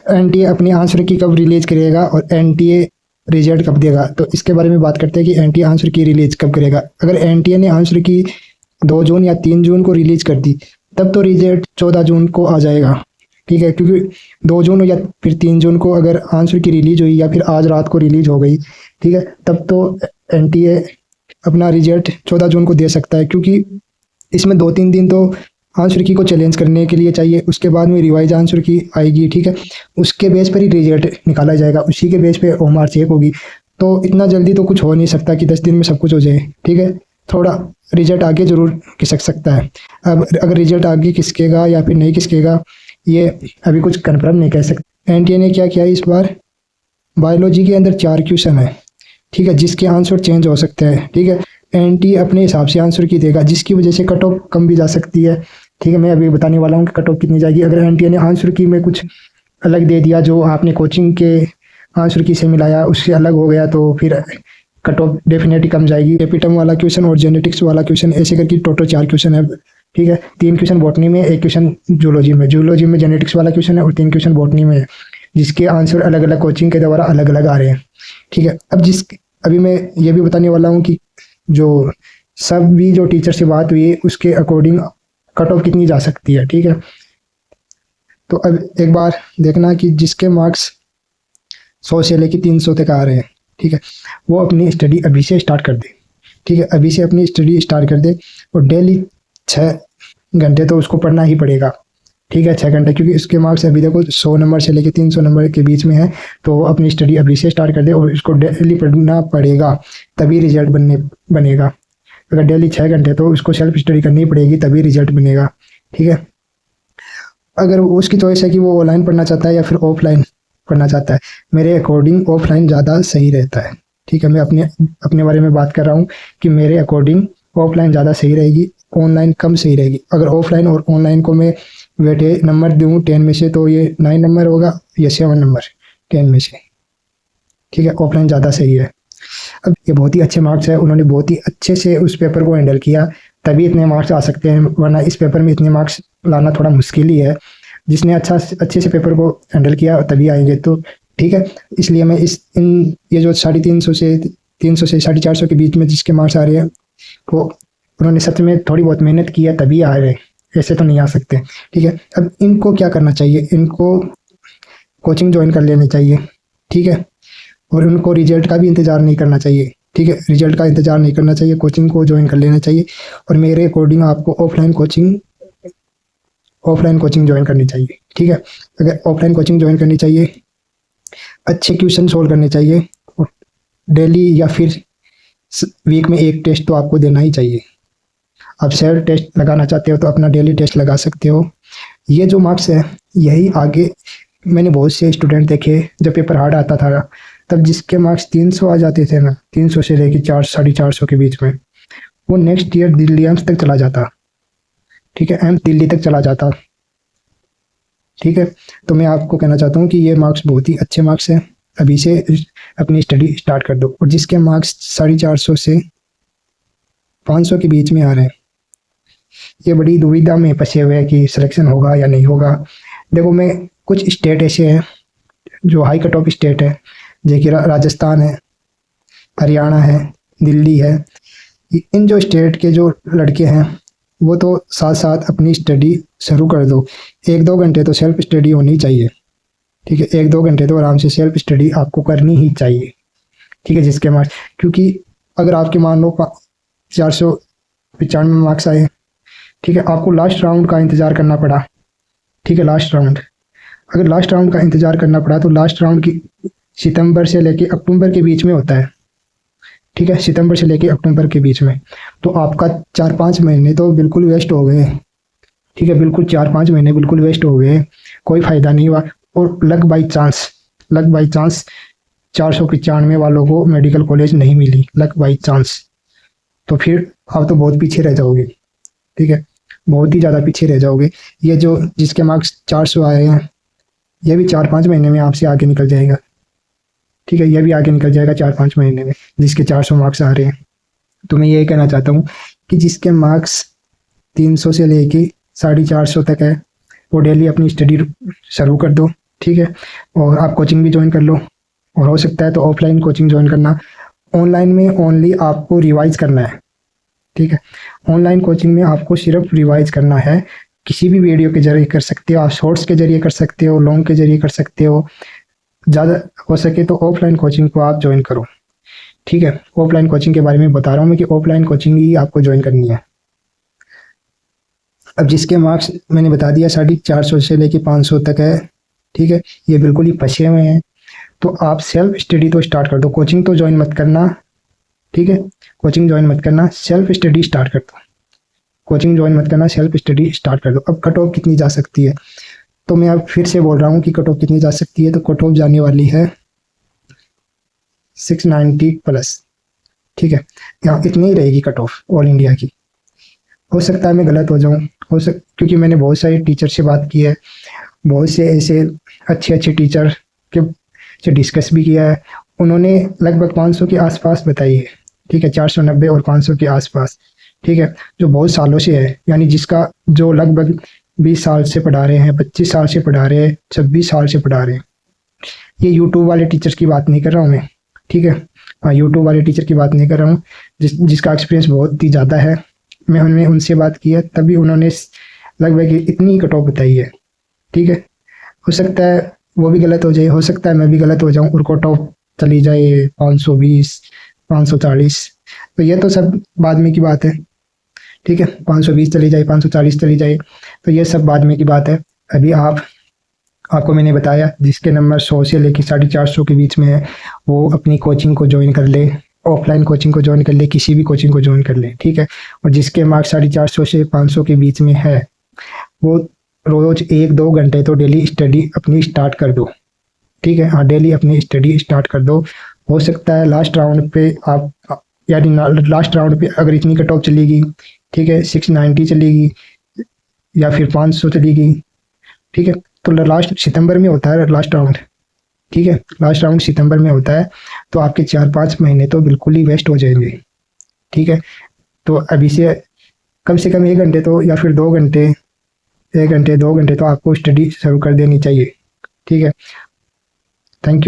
NTA अपनी answer की कब रिलीज करेगा और एनटीए रिजल्ट कब देगा। तो इसके बारे में बात करते हैं कि एनटीए आंसर की रिलीज कब करेगा। अगर एनटीए ने आंसर की 2 जून या 3 जून को रिलीज कर दी, तब तो रिजल्ट 14 जून को आ जाएगा। ठीक है, क्योंकि 2 जून या फिर 3 जून को अगर आंसर की रिलीज हुई या फिर आज रात को रिलीज हो गई, ठीक है, तब तो एनटीए अपना रिजल्ट 14 जून को दे सकता है, क्योंकि इसमें 2-3 दिन तो आंसर की को चैलेंज करने के लिए चाहिए। उसके बाद में रिवाइज आंसर की आएगी, ठीक है, उसके बेस पर ही रिजल्ट निकाला जाएगा, उसी के बेस पे ओएमआर चेक होगी। तो इतना जल्दी तो कुछ हो नहीं सकता कि 10 दिन में सब कुछ हो जाए। ठीक है, थोड़ा रिजल्ट आगे जरूर खिसक सकता है। अब अगर रिजल्ट आगे खिसकेगा या फिर नहीं खिसकेगा, ये अभी कुछ कन्फर्म नहीं कह सकते। एनटीए ने क्या किया इस बार, बायोलॉजी के अंदर 4 क्वेश्चन है, ठीक है, जिसके आंसर चेंज हो सकते हैं। ठीक है, एनटी अपने हिसाब से आंसर की देगा, जिसकी वजह से कट ऑफ कम भी जा सकती है। ठीक है, मैं अभी बताने वाला हूँ कि कट ऑफ कितनी जाएगी। अगर एनटी ने आंसर की में कुछ अलग दे दिया, जो आपने कोचिंग के आंसर की से मिलाया उससे अलग हो गया, तो फिर कट ऑफ डेफिनेटली कम जाएगी। एपिटम वाला क्वेश्चन और जेनेटिक्स वाला क्वेश्चन, ऐसे करके टोटल 4 क्वेश्चन है। ठीक है, 3 क्वेश्चन बॉटनी में, 1 क्वेश्चन जूलॉजी में। जूलॉजी में जेनेटिक्स वाला क्वेश्चन है और 3 क्वेश्चन बॉटनी में है, जिसके आंसर अलग अलग कोचिंग के द्वारा अलग अलग आ रहे हैं। ठीक है, अभी मैं ये भी बताने वाला हूँ कि जो सब भी जो टीचर से बात हुई उसके अकॉर्डिंग कट ऑफ कितनी जा सकती है। ठीक है, तो अब एक बार देखना कि जिसके मार्क्स 100 से लेकर 300 तक आ रहे हैं, ठीक है, वो अपनी स्टडी अभी से स्टार्ट कर दे। ठीक है, अभी से अपनी स्टडी स्टार्ट कर दे और डेली 6 घंटे तो उसको पढ़ना ही पड़ेगा। ठीक है, 6 घंटे, क्योंकि उसके मार्क्स अभी देखो 100 नंबर से लेकर 300 नंबर के बीच में है। तो वो अपनी स्टडी अभी से स्टार्ट कर दे और इसको डेली पढ़ना पड़ेगा, तभी रिजल्ट बनेगा। अगर डेली 6 घंटे, तो उसको सेल्फ स्टडी करनी पड़ेगी, तभी रिजल्ट बनेगा। ठीक है, अगर उसकी चॉइस है कि वो ऑनलाइन पढ़ना चाहता है या फिर ऑफलाइन पढ़ना चाहता है, मेरे अकॉर्डिंग ऑफलाइन ज़्यादा सही रहता है। ठीक है, मैं अपने बारे में बात कर रहा हूँ कि मेरे अकॉर्डिंग ऑफलाइन ज़्यादा सही रहेगी, ऑनलाइन कम सही रहेगी। अगर ऑफलाइन और ऑनलाइन को मैं वेटे नंबर दूँ 10 में से, तो ये 9 नंबर होगा या 7 नंबर 10 में से। ठीक है, ऑफलाइन ज़्यादा सही है। अब ये बहुत ही अच्छे मार्क्स है, उन्होंने बहुत ही अच्छे से उस पेपर को हैंडल किया, तभी इतने मार्क्स आ सकते हैं, वरना इस पेपर में इतने मार्क्स लाना थोड़ा मुश्किल ही है। जिसने अच्छे से पेपर को हैंडल किया तभी आएंगे। तो ठीक है, इसलिए मैं ये जो 350 से 300 से 450 के बीच में जिसके मार्क्स आ रहे हैं, वो उन्होंने सच में थोड़ी बहुत मेहनत की है तभी आ रहे हैं, ऐसे तो नहीं आ सकते। ठीक है, अब इनको क्या करना चाहिए, इनको कोचिंग ज्वाइन कर लेनी चाहिए। ठीक है, और उनको रिजल्ट का भी इंतज़ार नहीं करना चाहिए। ठीक है, रिजल्ट का इंतज़ार नहीं करना चाहिए, कोचिंग को ज्वाइन कर लेना चाहिए। और मेरे अकॉर्डिंग आपको ऑफलाइन कोचिंग ज्वाइन करनी चाहिए। ठीक है, अगर ऑफलाइन कोचिंग ज्वाइन करनी चाहिए, अच्छे क्वेश्चन सोल्व करने चाहिए, और डेली या फिर वीक में 1 टेस्ट तो आपको देना ही चाहिए। आप सेल्फ टेस्ट लगाना चाहते हो तो अपना डेली टेस्ट लगा सकते हो। ये जो मार्क्स है यही आगे, मैंने बहुत से स्टूडेंट देखे जब पेपर हार्ड आता था, तब जिसके मार्क्स 300 आ जाते थे ना, 300 से लेकर 400-450 के बीच में, वो नेक्स्ट ईयर दिल्ली एम्स तक चला जाता। ठीक है, एम्स दिल्ली तक चला जाता। ठीक है, तो मैं आपको कहना चाहता हूँ कि ये मार्क्स बहुत ही अच्छे मार्क्स हैं, अभी से अपनी स्टडी स्टार्ट कर दो। और जिसके मार्क्स 450 से 500 के बीच में आ रहे हैं, ये बड़ी दुविधा में फंसे हुए हैं कि सिलेक्शन होगा या नहीं होगा। देखो, मैं कुछ स्टेट ऐसे हैं जो हाई कट ऑफ स्टेट है, जैसे कि राजस्थान है, हरियाणा है, दिल्ली है। इन जो स्टेट के जो लड़के हैं वो तो साथ साथ अपनी स्टडी शुरू कर दो। 1-2 घंटे तो सेल्फ स्टडी होनी चाहिए। ठीक है, 1-2 घंटे तो आराम से सेल्फ स्टडी आपको करनी ही चाहिए। ठीक है, जिसके मार्क्स, क्योंकि अगर आपके मान लो 495 मार्क्स आए, ठीक है, आपको लास्ट राउंड का इंतज़ार करना पड़ा। ठीक है, लास्ट राउंड, अगर लास्ट राउंड का इंतज़ार करना पड़ा तो लास्ट राउंड की सितंबर से लेके अक्टूबर के बीच में होता है। ठीक है, सितंबर से लेके अक्टूबर के बीच में, तो आपका 4-5 महीने तो बिल्कुल वेस्ट हो गए। ठीक है, बिल्कुल 4-5 महीने बिल्कुल वेस्ट हो गए, कोई फ़ायदा नहीं हुआ। और लक बाई चांस 495 वालों को मेडिकल कॉलेज नहीं मिली, लक बाई चांस, तो फिर आप तो बहुत पीछे रह जाओगे। ठीक है, बहुत ही ज़्यादा पीछे रह जाओगे। ये जो जिसके मार्क्स 400 आए हैं, ये भी 4-5 महीने में आपसे आगे निकल जाएगा। ठीक है, ये भी आगे निकल जाएगा 4-5 महीने में, जिसके 400 मार्क्स आ रहे हैं। तो मैं ये कहना चाहता हूँ कि जिसके मार्क्स 300 से लेके 450 तक है, वो डेली अपनी स्टडी शुरू कर दो। ठीक है, और आप कोचिंग भी ज्वाइन कर लो, और हो सकता है तो ऑफलाइन कोचिंग ज्वाइन करना। ऑनलाइन में ओनली आपको रिवाइज करना है, ठीक है। ऑनलाइन कोचिंग में आपको सिर्फ रिवाइज करना है, किसी भी वीडियो के जरिए कर सकते हो, आप शॉर्ट्स के जरिए कर सकते हो, लॉन्ग के जरिए कर सकते हो। ज़्यादा हो सके तो ऑफलाइन कोचिंग को आप ज्वाइन करो, ठीक है। ऑफलाइन कोचिंग के बारे में बता रहा हूँ मैं कि ऑफलाइन कोचिंग ही आपको ज्वाइन करनी है। अब जिसके मार्क्स मैंने बता दिया 450 से लेके 500 तक है, ठीक है, ये बिल्कुल ही फंसे हुए हैं। तो आप सेल्फ स्टडी तो स्टार्ट कर दो, कोचिंग तो ज्वाइन मत करना, ठीक है। कोचिंग ज्वाइन मत करना, सेल्फ स्टडी स्टार्ट कर दो। कोचिंग ज्वाइन मत करना, सेल्फ स्टडी स्टार्ट कर दो। अब कट ऑफ कितनी जा सकती है, तो मैं अब फिर से बोल रहा हूँ कि कट ऑफ कितनी जा सकती है। तो कट ऑफ जाने वाली है 690 प्लस, ठीक है। यहाँ इतनी ही रहेगी कट ऑफ ऑल इंडिया की। हो सकता है मैं गलत हो जाऊँ, क्योंकि मैंने बहुत सारे टीचर से बात की है, बहुत से ऐसे अच्छे अच्छे टीचर के से डिस्कस भी किया है। उन्होंने लगभग 500 के आसपास बताई है, ठीक है, 490 और 500 के आसपास, ठीक है, जो बहुत सालों से है, यानी जिसका जो लगभग 20 साल से पढ़ा रहे हैं, 25 साल से पढ़ा रहे हैं, 26 साल से पढ़ा रहे हैं। ये यूट्यूब वाले टीचर्स की बात नहीं कर रहा हूँ मैं, ठीक है। हाँ, यूट्यूब वाले टीचर की बात नहीं कर रहा हूँ, जिसका एक्सपीरियंस बहुत ही ज़्यादा है। मैंने उनसे बात की है, तभी उन्होंने लगभग इतनी कट ऑफ बताई है, ठीक है। हो सकता है वो भी गलत हो जाए, हो सकता है मैं भी गलत हो जाऊं और कट ऑफ चली जाए 520 540। तो ये तो सब बाद में की बात है, ठीक है। 520 चली जाए, 540 चली जाए, तो ये सब बाद में की बात है। अभी आपको मैंने बताया जिसके नंबर 100 से लेकर 450 के बीच में है, वो अपनी कोचिंग को ज्वाइन कर ले, ऑफलाइन कोचिंग को ज्वाइन कर ले, किसी भी कोचिंग को ज्वाइन कर ले, ठीक है। और जिसके मार्क्स 450 से 500 के बीच में है, वो रोज 1-2 घंटे तो डेली स्टडी अपनी स्टार्ट कर दो, ठीक है। हाँ, डेली अपनी स्टडी स्टार्ट कर दो। हो सकता है लास्ट राउंड पे आप, यानी लास्ट राउंड पे अगर इतनी कट ऑफ चलेगी, ठीक है, 690 चलेगी या फिर 500 चलेगी, ठीक है। तो लास्ट सितंबर में होता है लास्ट राउंड, ठीक है, लास्ट राउंड सितंबर में होता है। तो आपके 4-5 महीने तो बिल्कुल ही वेस्ट हो जाएंगे, ठीक है। तो अभी से कम 1 घंटे तो, या फिर 2 घंटे, 1 घंटे 2 घंटे तो आपको स्टडी शुरू कर देनी चाहिए, ठीक है। Thank you.